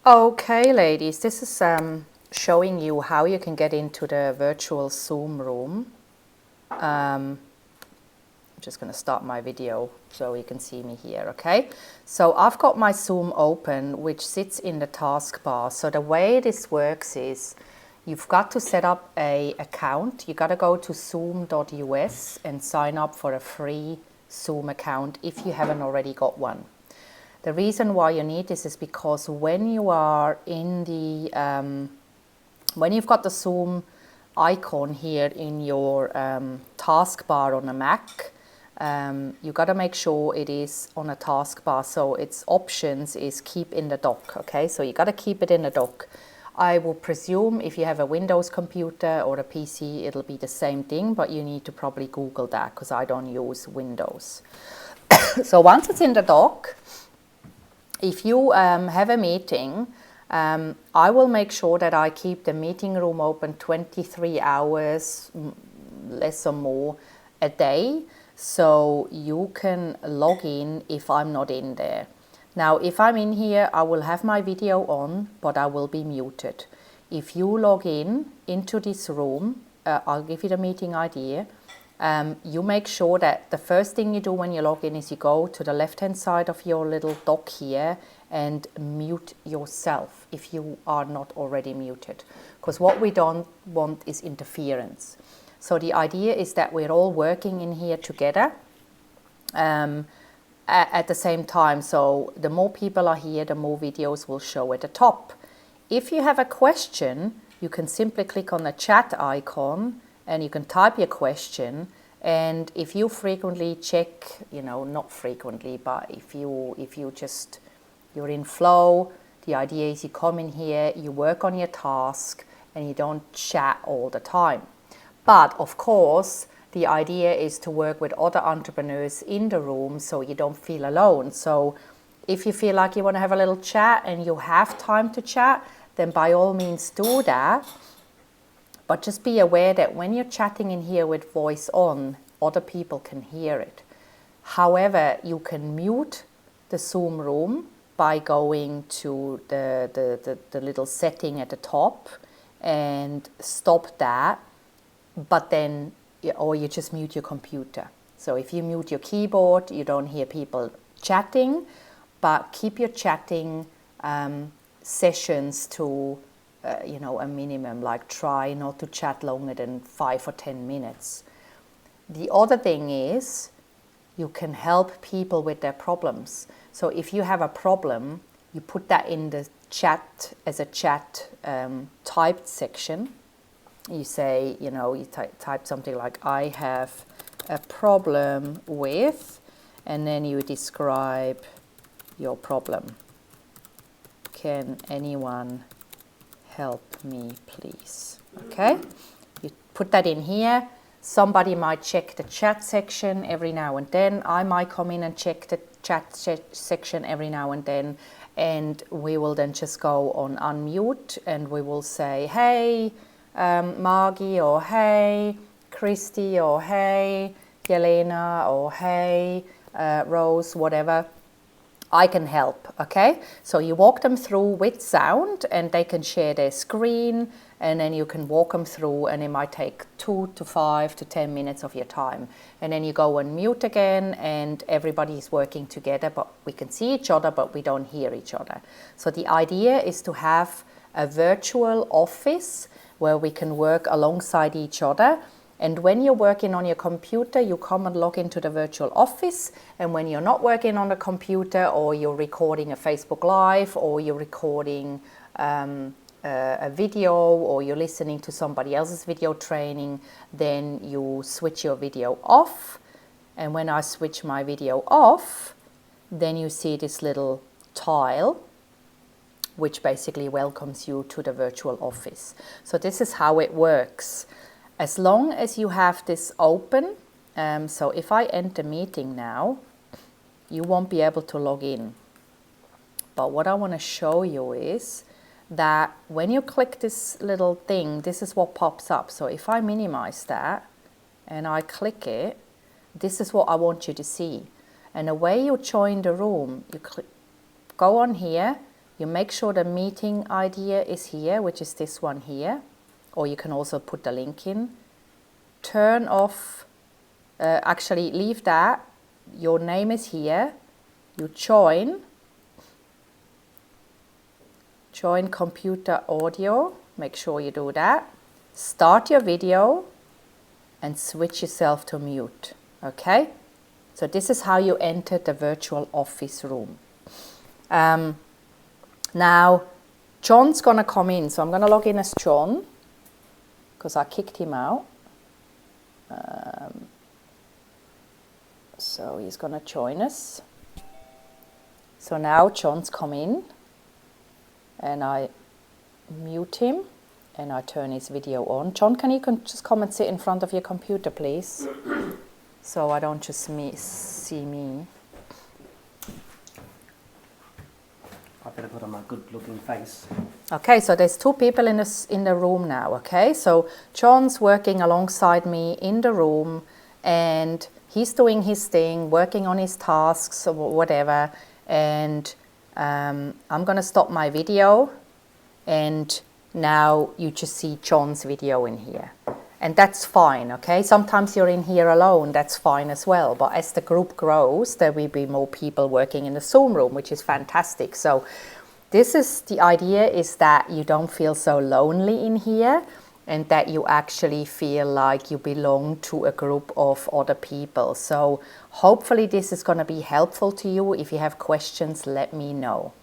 Okay, ladies, this is showing you how you can get into the virtual Zoom room. I'm just going to start my video so you can see me here, okay? So I've got my Zoom open, which sits in the taskbar. So the way this works is you've got to set up an account. You got to go to zoom.us and sign up for a free Zoom account if you haven't already got one. The reason why you need this is because when you are in the, when you've got the Zoom icon here in your taskbar on a Mac, you got to make sure it is on a taskbar. So its options is keep in the dock, okay? So you got to keep it in the dock. I will presume if you have a Windows computer or a PC, it'll be the same thing, but you need to probably Google that because I don't use Windows. So once it's in the dock, if you have a meeting, I will make sure that I keep the meeting room open 23 hours, less or more, a day, so you can log in if I'm not in there. Now, if I'm in here, I will have my video on, but I will be muted. If you log in into this room, I'll give you the meeting ID. You make sure that the first thing you do when you log in is you go to the left-hand side of your little dock here and mute yourself if you are not already muted. Because what we don't want is interference. So the idea is that we're all working in here together at the same time. So the more people are here, the more videos will show at the top. If you have a question, you can simply click on the chat icon and you can type your question. And if you frequently check, not frequently, but if you just, you're in flow, the idea is you come in here, you work on your task, and you don't chat all the time. But of course, the idea is to work with other entrepreneurs in the room so you don't feel alone. So if you feel like you want to have a little chat and you have time to chat, then by all means do that. But just be aware that when you're chatting in here with voice on, other people can hear it. However, you can mute the Zoom room by going to the little setting at the top and stop that, but then, or you just mute your computer. So if you mute your keyboard, you don't hear people chatting, but keep your chatting sessions to a minimum, like try not to chat longer than 5 or 10 minutes. The other thing is you can help people with their problems. So if you have a problem, you put that in the chat as a chat typed section. You say, you type something like, I have a problem with, and then you describe your problem. Can anyone help me, please? Okay, you put that in here. Somebody might check the chat section every now and then. I might come in and check the chat section every now and then, and we will then just go on unmute and we will say, hey, Margie, or hey, Christy, or hey, Yelena, or hey, Rose, whatever. I can help, okay? So you walk them through with sound and they can share their screen, and then you can walk them through, and it might take 2 to 5 to 10 minutes of your time. And then you go and mute again and everybody's working together, but we can see each other, but we don't hear each other. So the idea is to have a virtual office where we can work alongside each other. And when you're working on your computer, you come and log into the virtual office. And when you're not working on the computer, or you're recording a Facebook Live, or you're recording a video, or you're listening to somebody else's video training, then you switch your video off. And when I switch my video off, then you see this little tile, which basically welcomes you to the virtual office. So this is how it works. As long as you have this open, so if I enter meeting now, you won't be able to log in. But what I want to show you is that when you click this little thing, this is what pops up. So if I minimize that and I click it, this is what I want you to see. And the way you join the room, you go on here, You make sure the meeting idea is here, which is this one here, or you can also put the link in. Turn off, actually leave that, your name is here, you join computer audio, make sure you do that, start your video and switch yourself to mute, okay? So this is how you enter the virtual office room. Now, John's gonna come in, so I'm gonna log in as John, because I kicked him out. So he's gonna join us. So now John's come in, and I mute him, and I turn his video on. John, can you just come and sit in front of your computer, please? So I don't just see me. I better put on my good-looking face. Okay, so there's two people in the room now, okay? So John's working alongside me in the room, and he's doing his thing, working on his tasks or whatever, and I'm going to stop my video, and now you just see John's video in here. And that's fine, okay? Sometimes you're in here alone, that's fine as well. But as the group grows, there will be more people working in the Zoom room, which is fantastic. So this is the idea, is that you don't feel so lonely in here, and that you actually feel like you belong to a group of other people. So hopefully this is going to be helpful to you. If you have questions, let me know.